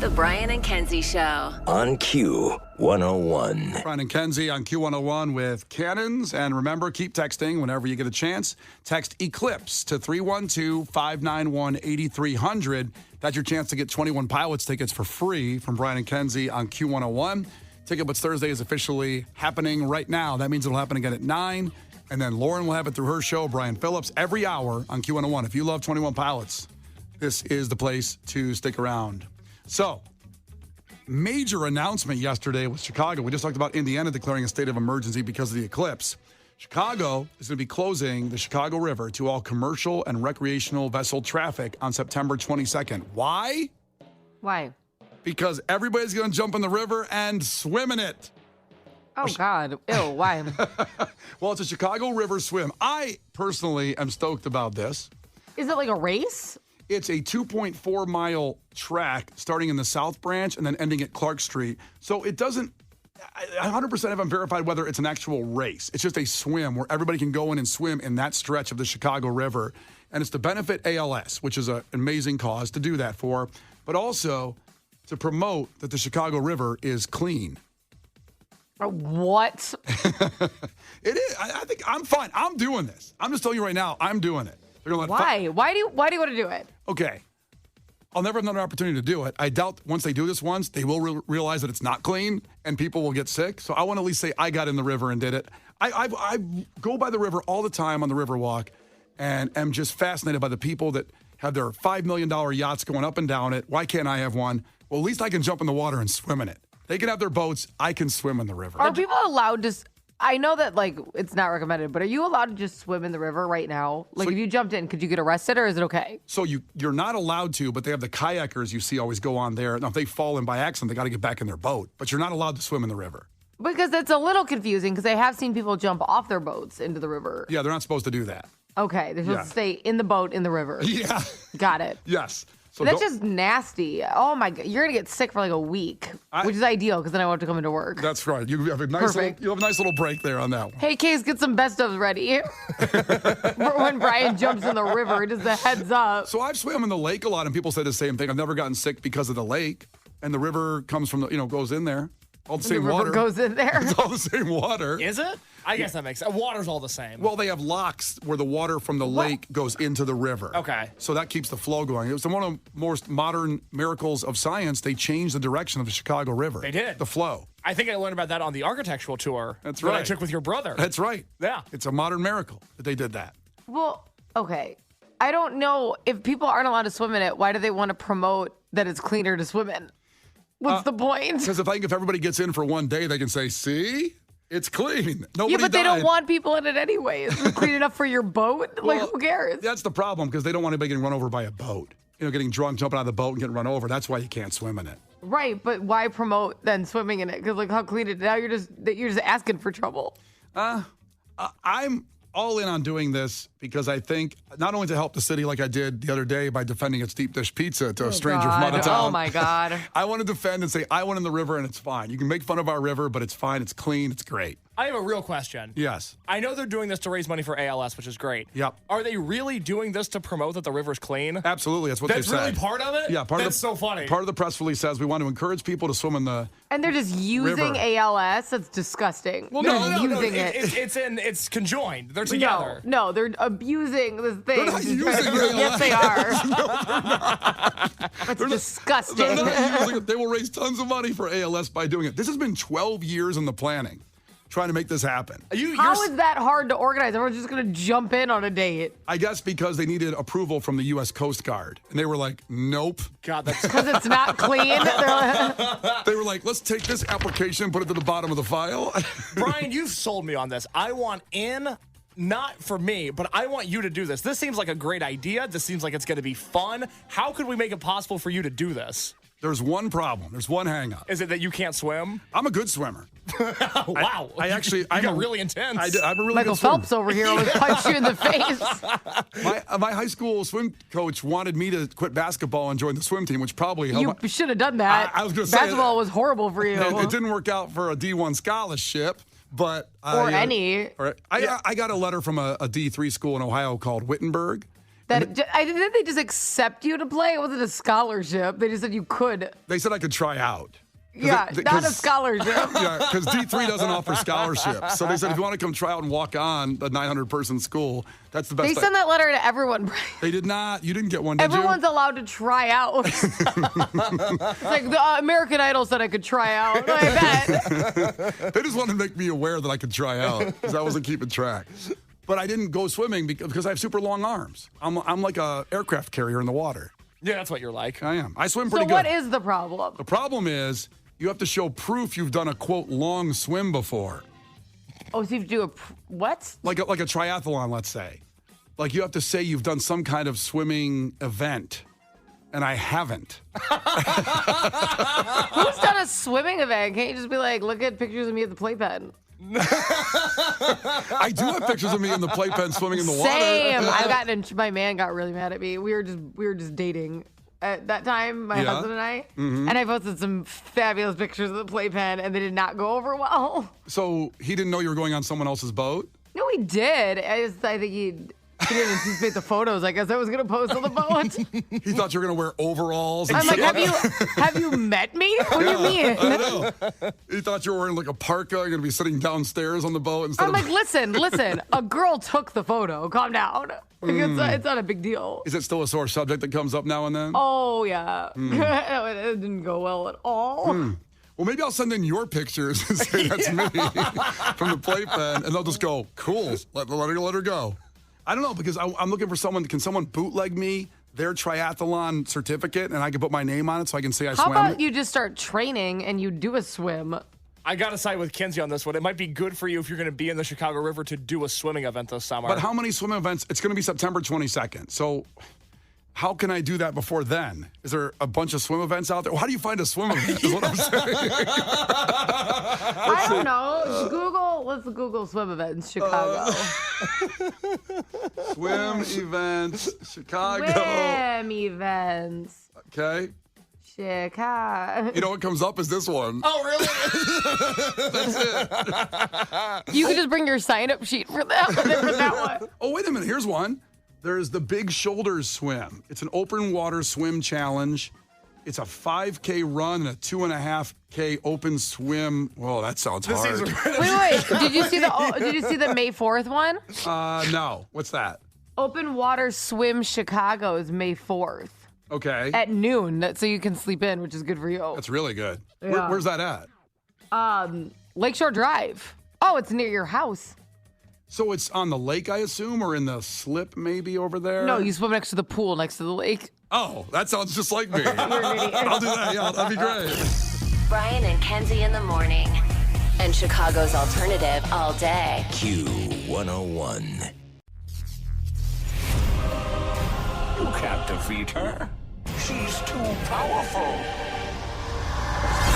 The Brian and Kenzie Show. On Q101. Brian and Kenzie on Q101 with Cannons. And remember, keep texting whenever you get a chance. Text ECLIPSE to 312-591-8300. That's your chance to get 21 Pilots tickets for free from Brian and Kenzie on Q101. Ticket Butts Thursday is officially happening right now. That means it'll happen again at 9. And then Lauren will have it through her show, Brian Phillips, every hour on Q101. If you love 21 Pilots, this is the place to stick around. So, major announcement yesterday with Chicago. We just talked about Indiana declaring a state of emergency because of the eclipse. Chicago is going to be closing the Chicago River to all commercial and recreational vessel traffic on September 22nd. Why? Why? Because everybody's going to jump in the river and swim in it. Oh, God. Ew, why? Well, it's a Chicago River swim. I personally am stoked about this. Is it like a race? It's a 2.4-mile track starting in the South Branch and then ending at Clark Street. So it doesn't, 100% haven't verified whether it's an actual race. It's just a swim where everybody can go in and swim in that stretch of the Chicago River. And it's to benefit ALS, which is an amazing cause to do that for, but also to promote that the Chicago River is clean. What? It is. I think I'm fine. I'm doing this. I'm just telling you right now, I'm doing it. Why? Why do you want to do it? Okay. I'll never have another opportunity to do it. I doubt once they do this once, they will realize that it's not clean and people will get sick. So I want to at least say I got in the river and did it. I go by the river all the time on the Riverwalk and am just fascinated by the people that have their $5 million yachts going up and down it. Why can't I have one? Well, at least I can jump in the water and swim in it. They can have their boats. I can swim in the river. Are people allowed to... I know that, like, it's not recommended, but are you allowed to just swim in the river right now? Like, if you jumped in, could you get arrested, or is it okay? So you're not allowed to, but they have the kayakers you see always go on there. Now, if they fall in by accident, they got to get back in their boat. But you're not allowed to swim in the river. Because it's a little confusing, because I have seen people jump off their boats into the river. Yeah, they're not supposed to do that. Okay, they're supposed to stay in the boat in the river. Yeah. Got it. Yes. So that's just nasty. Oh my God, you're gonna get sick for like a week, which is ideal because then I won't have to come into work. That's right. You have a nice little break there on that one. Hey, Case, get some best ofs ready for when Brian jumps in the river. Just a heads up. So I've swam in the lake a lot, and people say the same thing. I've never gotten sick because of the lake, and the river comes from goes in there. All the same water. Goes in there. It's all the same water. Is it? I guess that makes sense. Water's all the same. Well, they have locks where the water from the lake goes into the river. Okay. So that keeps the flow going. It was one of the most modern miracles of science. They changed the direction of the Chicago River. They did. The flow. I think I learned about that on the architectural tour. That's right. That I took with your brother. That's right. Yeah. It's a modern miracle that they did that. Well, okay. I don't know if people aren't allowed to swim in it. Why do they want to promote that it's cleaner to swim in? What's the point? Because I think if everybody gets in for one day, they can say, see? It's clean. Nobody but they died. don't want people in it anyway. Is it clean enough for your boat? Like, who cares? That's the problem, because they don't want anybody getting run over by a boat. Getting drunk, jumping out of the boat and getting run over. That's why you can't swim in it. Right, but why promote then swimming in it? Because how clean it is. Now you're just asking for trouble. I'm all in on doing this because I think not only to help the city like I did the other day by defending its deep dish pizza to a stranger from out of town. Oh, my God. I want to defend and say, I went in the river and it's fine. You can make fun of our river, but it's fine. It's clean. It's great. I have a real question. Yes. I know they're doing this to raise money for ALS, which is great. Yep. Are they really doing this to promote that the river's clean? Absolutely. That's what they said. That's really part of it? Yeah. That's so funny. Part of the press release says we want to encourage people to swim in the And they're just using river. ALS? That's disgusting. Well, They're no, using it. It's conjoined. They're together. No, they're abusing this thing. They're not using ALS. Yes, they are. No, they're not. That's disgusting. They're not using it. They will raise tons of money for ALS by doing it. This has been 12 years in the planning, trying to make this happen. How is that hard to organize? Everyone's just going to jump in on a date. I guess because they needed approval from the U.S. Coast Guard. And they were like, nope. God, that's... Because it's not clean? They were like, let's take this application and put it to the bottom of the file. Brian, you've sold me on this. I want in... Not for me, but I want you to do this. This seems like a great idea. This seems like it's going to be fun. How could we make it possible for you to do this? There's one problem. There's one hang up. Is it that you can't swim? I'm a good swimmer. Wow. I actually... You got really intense. I'm a really Michael good swimmer. Phelps over here would punch you in the face. My high school swim coach wanted me to quit basketball and join the swim team, which probably helped. You should have done that. I was going to say... Basketball was horrible for you. It didn't work out for a D1 scholarship. But I got a letter from a D3 school in Ohio called Wittenberg. I didn't they just accept you to play? It wasn't a scholarship. They just said you could. They said I could try out. Yeah, not a scholarship. Yeah, because D3 doesn't offer scholarships. So they said if you want to come try out and walk on the 900-person school, that's the best. They sent that letter to everyone, Brian. They did not. You didn't get one, did Everyone's allowed to try out. It's like the American Idol said I could try out. I bet. They just wanted to make me aware that I could try out because I wasn't keeping track. But I didn't go swimming because I have super long arms. I'm like a aircraft carrier in the water. Yeah, that's what you're like. I am. I swim pretty good. So what is the problem? The problem is you have to show proof you've done a, quote, long swim before. Oh, so you have to do what? Like a triathlon, let's say. Like you have to say you've done some kind of swimming event. And I haven't. Who's done a swimming event? Can't you just be like, look at pictures of me at the playpen? I do have pictures of me in the playpen swimming in the water. Same. My man got really mad at me. We were just dating at that time, my husband and I. Mm-hmm. And I posted some fabulous pictures of the playpen, and they did not go over well. So he didn't know you were going on someone else's boat? No, he did. I think he didn't anticipate the photos. I guess I was going to post on the boat. He thought you were going to wear overalls. I'm like, have you met me? What do you mean? I know. He thought you were wearing like a parka. You're going to be sitting downstairs on the boat instead I'm like, listen. A girl took the photo. Calm down. It's not a big deal. Is it still a sore subject that comes up now and then? Oh, yeah. It didn't go well at all. Well, maybe I'll send in your pictures and say that's me from the playpen, and they'll just go, cool, let her go. I don't know, because I'm looking for someone. Can someone bootleg me their triathlon certificate, and I can put my name on it so I can say I swam? How about you just start training and you do a swim? I got to side with Kenzie on this one. It might be good for you if you're going to be in the Chicago River to do a swimming event this summer. But how many swim events? It's going to be September 22nd. So how can I do that before then? Is there a bunch of swim events out there? Well, how do you find a swim event is what I'm saying. I don't know. Let's Google swim events, Chicago. Swim events, Chicago. Swim events. Okay. Chicago. You know what comes up is this one. Oh, really? That's it. You could just bring your sign-up sheet for that one. Oh, wait a minute. Here's one. There's the Big Shoulders Swim. It's an open water swim challenge. It's a 5K run and a 2.5K open swim. Whoa, that sounds hard. Wait. Did you see the May 4th one? No. What's that? Open Water Swim Chicago is May 4th. Okay. At noon, so you can sleep in, which is good for you. That's really good. Yeah. Where's that at? Lakeshore Drive. Oh, it's near your house. So it's on the lake, I assume, or in the slip maybe over there? No, you swim next to the pool, next to the lake. Oh, that sounds just like me. You're an idiot. I'll do that. Yeah, that'd be great. Brian and Kenzie in the morning. And Chicago's alternative all day. Q101. You can't defeat her. She's too powerful.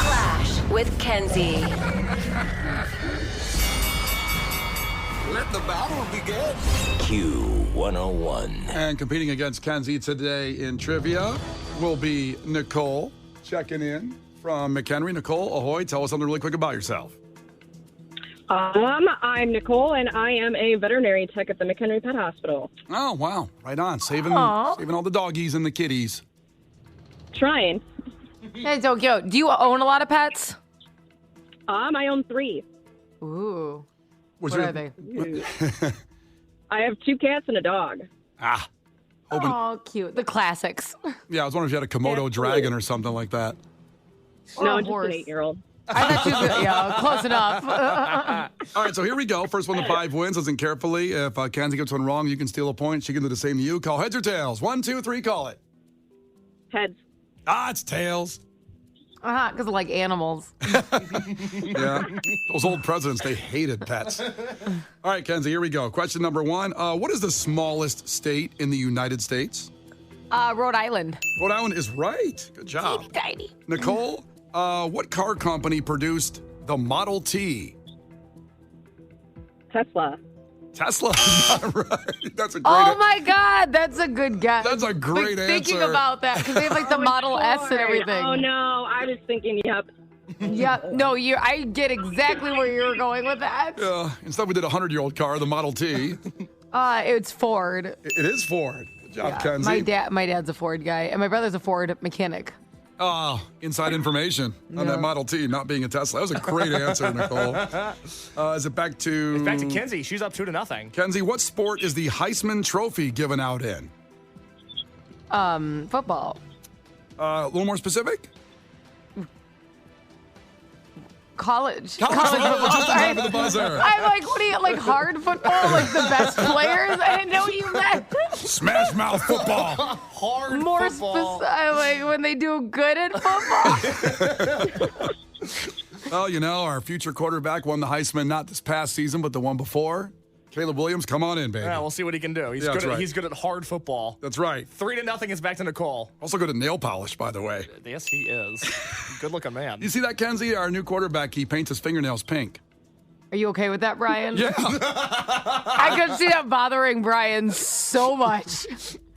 Clash with Kenzie. Let the battle begin. Q101. And competing against Kenzie today in trivia will be Nicole checking in from McHenry. Nicole, ahoy. Tell us something really quick about yourself. I'm Nicole, and I am a veterinary tech at the McHenry Pet Hospital. Oh, wow. Right on. Saving all the doggies and the kitties. Trying. Hey, so cute. Do you own a lot of pets? I own 3. Ooh. What are they? I have 2 cats and a dog. Oh, cute. The classics. Yeah, I was wondering if you had a Komodo dragon or something like that. No, a just horse. an 8-year-old. I thought you were, close enough. All right, so here we go. First one to 5 wins. Listen carefully. If Kenzie gets one wrong, you can steal a point. She can do the same to you. Call heads or tails. 1, 2, 3, call it. Heads. It's tails. Because of like animals. Yeah. Those old presidents, they hated pets. All right, Kenzie, here we go. Question number 1. What is the smallest state in the United States? Rhode Island. Rhode Island is right. Good job. Teeny tiny. Nicole, what car company produced the Model T? Tesla. Tesla is not right. That's a great Oh my God, that's a good guess. That's a great Thinking answer. about that because they have like the Model S and everything. Oh, no. I was thinking, yep. Yep. No, I get exactly where you were going with that. Instead, we did a 100-year-old car, the Model T. It's Ford. It is Ford. Good job, Kenzie. My dad's a Ford guy, and my brother's a Ford mechanic. Oh, inside information on that Model T not being a Tesla. That was a great answer, Nicole. Is it back to... It's back to Kenzie. She's up 2-0. Kenzie, what sport is the Heisman Trophy given out in? Football. A little more specific? College football. Just in time for the buzzer. I'm like, what do you, like hard football? Like the best players? I didn't know what you meant. Smash mouth football. Hard More football. specific, like when they do good in football. Well, you know, our future quarterback won the Heisman not this past season, but the one before. Caleb Williams, come on in, baby. Yeah, we'll see what he can do. He's that's good right. at hard football. That's right. 3-0 is back to Nicole. Also good at nail polish, by the way. Yes, he is. Good looking man. You see that, Kenzie? Our new quarterback, he paints his fingernails pink. Are you okay with that, Brian? Yeah. I could see that bothering Brian so much.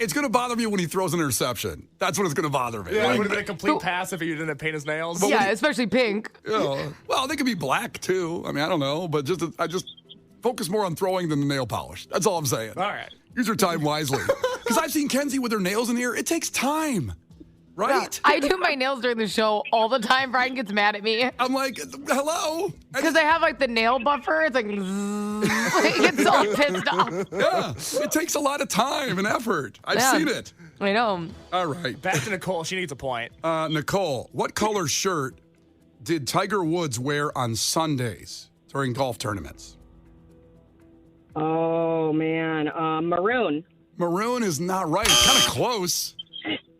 It's going to bother me when he throws an interception. That's when it's going to bother me. Yeah, Like, it would have been a complete pass if he didn't paint his nails. Yeah, especially pink. you know, well, they could be black, too. I mean, I don't know. But I just focus more on throwing than the nail polish. That's all I'm saying. All right. Use your time wisely. Because I've seen Kenzie with her nails in here. It takes time. Right? I do my nails during the show all the time. Brian gets mad at me. I'm like, hello? Because I have like the nail buffer. It's like, he gets all pissed off. Yeah, it takes a lot of time and effort. I've Yeah. seen it. I know. All right. Back to Nicole. She needs a point. Nicole, what color shirt did Tiger Woods wear on Sundays during golf tournaments? Oh, man. Maroon. Maroon is not right. It's kind of close.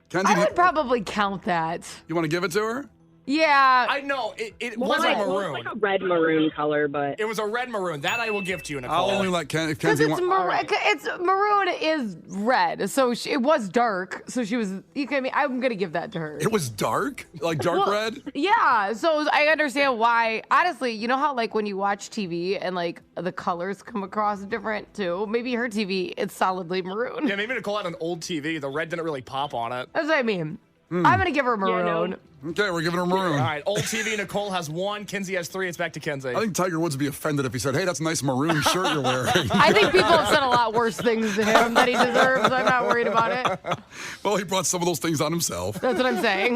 Kenzie, I would probably count that. you want to give it to her? Yeah. I know. It Well, wasn't it's maroon. like a red maroon color, but It was a red maroon. That I will give to you, Nicole. I'll only let if Because Kenzie it's, maroon is red, so it was dark. So she was. I'm gonna give that to her. It was dark? Like dark red? Yeah, so I understand why. Honestly, you know how like when you watch TV and like the colors come across different too. Maybe her TV it's solidly maroon. Yeah, maybe Nicole had an old TV. The red didn't really pop on it. That's what I mean. I'm gonna give her maroon. Okay, we're giving her maroon. All right, old TV. Nicole has 1. Kenzie has 3. It's back to Kenzie. I think Tiger Woods would be offended if he said, hey, that's a nice maroon shirt you're wearing. I think people have said a lot worse things to him that he deserves. I'm not worried about it. Well, he brought some of those things on himself. That's what I'm saying.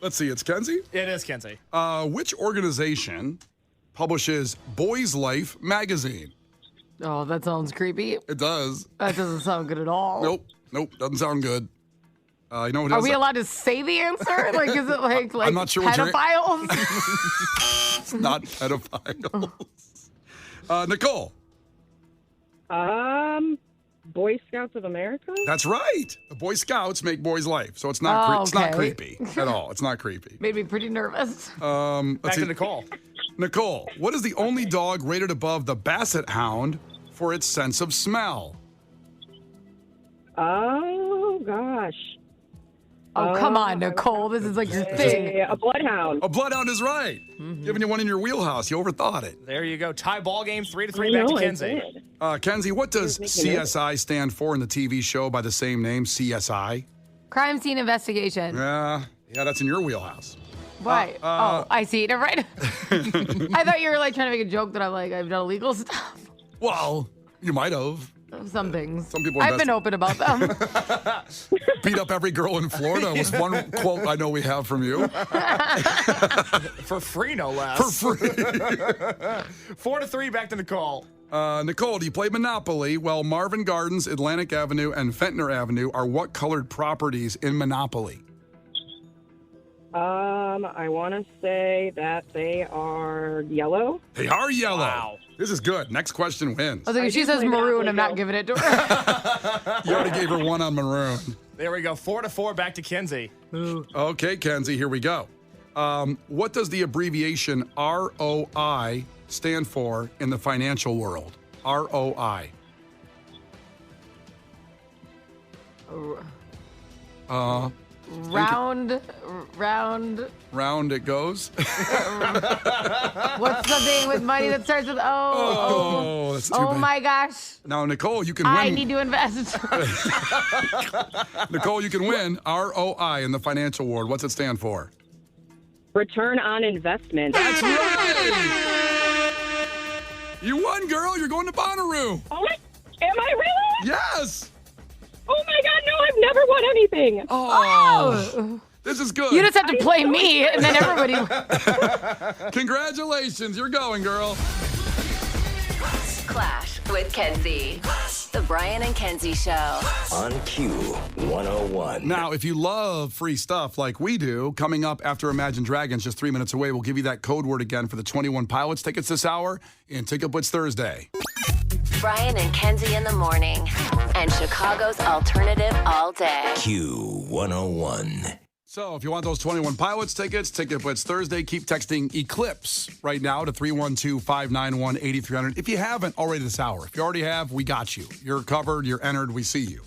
Let's see, it's Kenzie. It is Kenzie. Which organization publishes Boys Life magazine? Oh, that sounds creepy. It does. That doesn't sound good at all. Nope, doesn't sound good. You know what? Are we allowed to say the answer? Like, is it like I'm not sure what you're- pedophiles? It's not pedophiles. Nicole. Boy Scouts of America? That's right. The Boy Scouts make Boys Life, so it's not Oh, it's not okay. creepy at all. It's not creepy. Made me pretty nervous. Back Let's to see. Nicole. Nicole, what is the only dog rated above the Basset Hound for its sense of smell? Oh, gosh. Oh, come on, Nicole. This is like your thing. A bloodhound. A bloodhound is right. Giving you one in your wheelhouse. You overthought it. There you go. Tie ball game. 3-3. I Back to know, I Kenzie. did. Kenzie, what does making it. CSI stand for in the TV show by the same name, CSI? Crime scene investigation. Yeah, that's in your wheelhouse. Why? I see. Never mind. I thought you were like trying to make a joke that I've done illegal stuff. Well, you might have. Some things. Some people I've been open about them. Beat up every girl in Florida was one quote I know we have from you. For free, no less. For free. 4-3. Back to Nicole. Nicole, do you play Monopoly? Well, Marvin Gardens, Atlantic Avenue, and Fentner Avenue are what colored properties in Monopoly? I want to say that they are yellow. They are yellow. Wow. This is good. Next question wins. I was like, if she says maroon, I'm not giving it to her. You already gave her one on maroon. There we go. 4-4. Back to Kenzie. Okay, Kenzie, here we go. What does the abbreviation ROI stand for in the financial world? ROI. Round. Round it goes. What's something with money that starts with O? Oh, that's too Oh bad. my gosh. Now, Nicole, you can win. I need to invest. Nicole, you can win ROI in the financial world. What's it stand for? Return on investment. That's right. You won, girl. You're going to Bonnaroo. Oh, am I really? Yes. Oh my God, no, I've never won anything. Oh. This is good. You just have to play me, and then everybody. Congratulations. You're going, girl. Clash with Kenzie. The Brian and Kenzie Show. On Q101. Now, if you love free stuff like we do, coming up after Imagine Dragons, just 3 minutes away, we'll give you that code word again for the 21 Pilots tickets this hour in Ticket Blitz Thursday. Brian and Kenzie in the morning. And Chicago's alternative all day. Q101. So if you want those 21 Pilots tickets, Ticket Blitz Thursday, keep texting Eclipse right now to 312-591-8300. If you haven't already this hour, if you already have, we got you. You're covered, you're entered, we see you.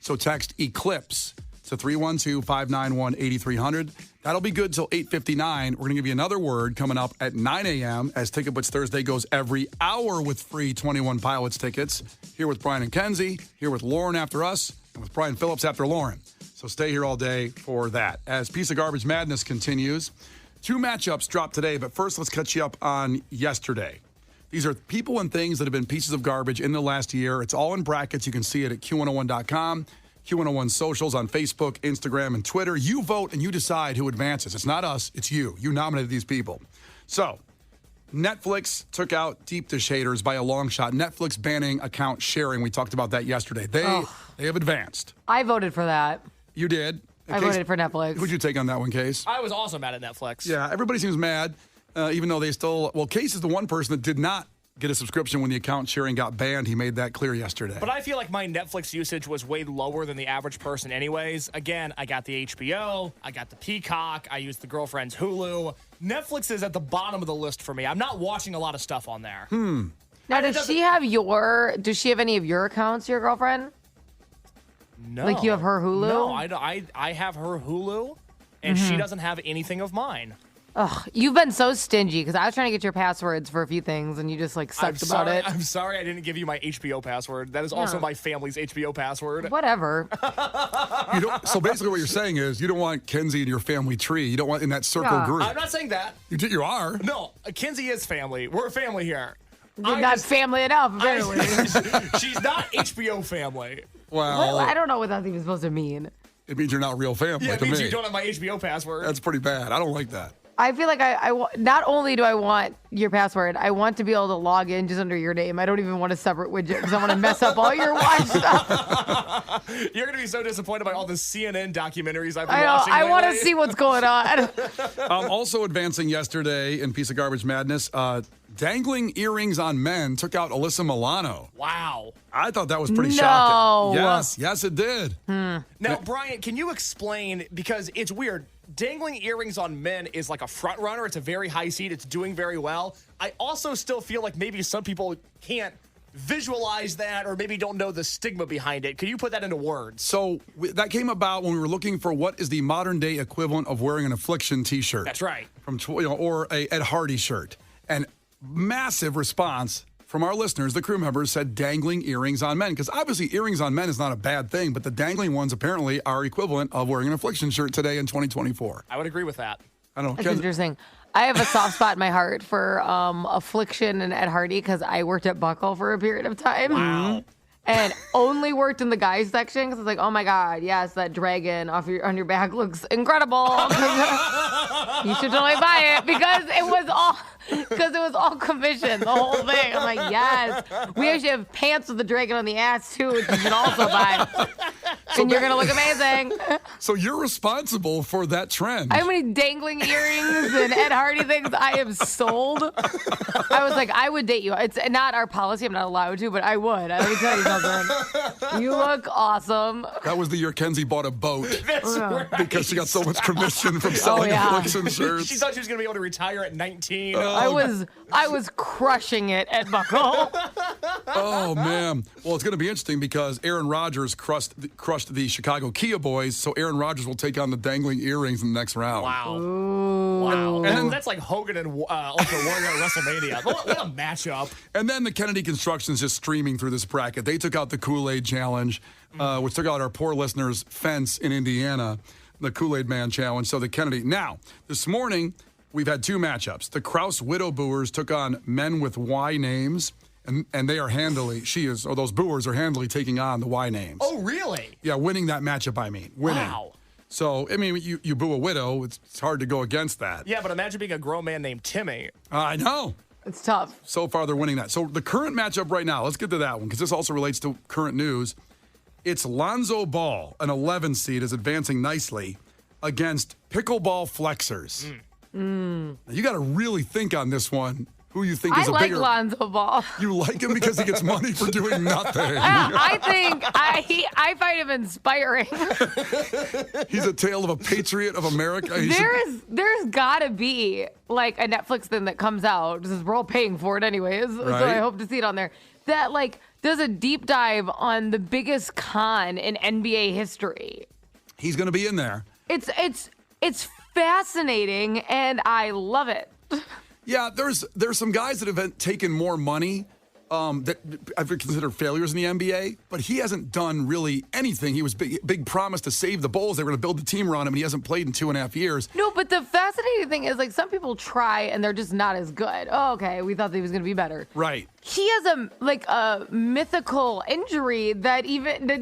So text Eclipse to 312-591-8300. That'll be good till 8:59. We're going to give you another word coming up at 9 a.m. as Ticket Blitz Thursday goes every hour with free 21 Pilots tickets. Here with Brian and Kenzie, here with Lauren after us, and with Brian Phillips after Lauren. So stay here all day for that. As Piece of Garbage Madness continues, 2 matchups dropped today, but first let's catch you up on yesterday. These are people and things that have been pieces of garbage in the last year. It's all in brackets. You can see it at Q101.com, Q101 socials on Facebook, Instagram, and Twitter. You vote and you decide who advances. It's not us, it's you. You nominated these people. So Netflix took out deep dish haters by a long shot. Netflix banning account sharing. We talked about that yesterday. They have advanced. I voted for that. You did. I voted for Netflix. Who'd you take on that one, Case? I was also mad at Netflix. Yeah, everybody seems mad, even though they still... Well, Case is the one person that did not get a subscription when the account sharing got banned. He made that clear yesterday. But I feel like my Netflix usage was way lower than the average person anyways. Again, I got the HBO, I got the Peacock, I used the girlfriend's Hulu. Netflix is at the bottom of the list for me. I'm not watching a lot of stuff on there. Now, does she have any of your accounts, your girlfriend? No. Like you have her Hulu? No, I have her Hulu, and she doesn't have anything of mine. Ugh, you've been so stingy because I was trying to get your passwords for a few things and you just like sucked about it. I'm sorry I didn't give you my HBO password. That is also my family's HBO password. Whatever. So basically what you're saying is you don't want Kenzie in your family tree. You don't want in that circle group. I'm not saying that. You are. No, Kenzie is family. We're a family here. You're not family enough, apparently. She's not HBO family. Well, I don't know what that's even supposed to mean. It means you're not real family Yeah, it to means me. you don't have my HBO password. That's pretty bad. I don't like that. I feel like not only do I want your password, I want to be able to log in just under your name. I don't even want a separate widget because I want to mess up all your watch stuff. You're going to be so disappointed by all the CNN documentaries I've been I know. watching I want to lately. see what's going on. Also advancing yesterday in Piece of Garbage Madness, dangling earrings on men took out Alyssa Milano. Wow. I thought that was pretty No. shocking. Yes, it did. Now, Brian, can you explain, because it's weird, dangling earrings on men is like a front runner. It's a very high seed. It's doing very well. I also still feel like maybe some people can't visualize that or maybe don't know the stigma behind it. Could you put that into words? So that came about when we were looking for what is the modern day equivalent of wearing an Affliction t-shirt. That's right. Or a Ed Hardy shirt. And massive response from our listeners, the crew members, said dangling earrings on men. Because obviously earrings on men is not a bad thing, but the dangling ones apparently are equivalent of wearing an Affliction shirt today in 2024. I would agree with that. I don't know. That's interesting. I have a soft spot in my heart for Affliction and Ed Hardy because I worked at Buckle for a period of time. Wow. And only worked in the guys section because it's like, oh my God, yes, that dragon on your back looks incredible. You should totally buy it because it was all commission, the whole thing. I'm like, yes. We actually have pants with the dragon on the ass too, which you should also buy. And you're gonna look amazing. So you're responsible for that trend. How many dangling earrings and Ed Hardy things I have sold? I was like, I would date you. It's not our policy. I'm not allowed to, but I would. Let me tell you something. You look awesome. That was the year Kenzie bought a boat That's right. because she got so much commission from selling Affliction shirts. She thought she was going to be able to retire at 19. I was crushing it at Buckle. Oh, man. Well, it's going to be interesting because Aaron Rodgers crushed the Chicago Kia boys, so Aaron Rodgers will take on the dangling earrings in the next round. Wow. Ooh. Wow. And that's like Hogan and Ultra Warrior at WrestleMania. What a matchup. And then the Kennedy Construction's just streaming through this bracket. They took out the Kool-Aid Challenge, which took out our poor listeners' fence in Indiana, the Kool-Aid Man Challenge. So the Kennedy. Now, this morning, we've had 2 matchups. The Kraus Widow Booers took on Men with Y names, And they are those booers are handily taking on the Y names. Oh, really? Yeah, winning that matchup, winning. Wow. So, you boo a widow, it's hard to go against that. Yeah, but imagine being a grown man named Timmy. I know. It's tough. So far, they're winning that. So the current matchup right now, let's get to that one, because this also relates to current news. It's Lonzo Ball, an 11 seed, is advancing nicely against pickleball flexors. Now, you got to really think on this one. Who you think is a bigger? I like Lonzo Ball. You like him because he gets money for doing nothing. I find him inspiring. He's a tale of a patriot of America. There's gotta be like a Netflix thing that comes out because we're all paying for it anyways. Right. So I hope to see it on there. That like does a deep dive on the biggest con in NBA history. He's going to be in there. It's fascinating and I love it. Yeah, there's some guys that have taken more money that I've considered failures in the NBA, but he hasn't done really anything. He was big promise to save the Bulls. They were going to build the team around him, and he hasn't played in 2.5 years. No, but the fascinating thing is like some people try and they're just not as good. Oh, okay, we thought that he was going to be better. Right. He has a mythical injury that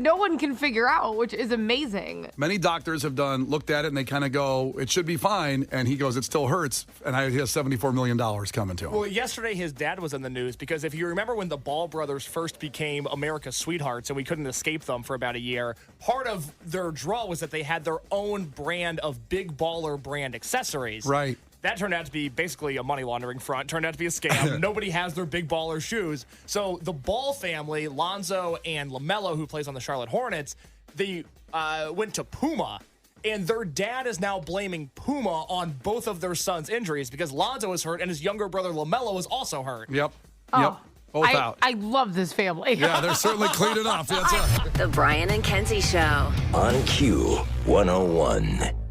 no one can figure out, which is amazing. Many doctors have looked at it and they kind of go, it should be fine. And he goes, it still hurts. And he has $74 million coming to him. Well, yesterday his dad was in the news because if you remember when the Ball brothers first became America's sweethearts and we couldn't escape them for about a year, part of their draw was that they had their own brand of big baller brand accessories. Right. That turned out to be basically a money laundering front, turned out to be a scam. Nobody has their big baller shoes. So the Ball family, Lonzo and LaMelo, who plays on the Charlotte Hornets, they went to Puma. And their dad is now blaming Puma on both of their sons' injuries because Lonzo is hurt and his younger brother LaMelo is also hurt. Yep. Oh, Both out. I love this family. Yeah, they're certainly cleaning up. That's it. The Brian and Kenzie Show. On Q101.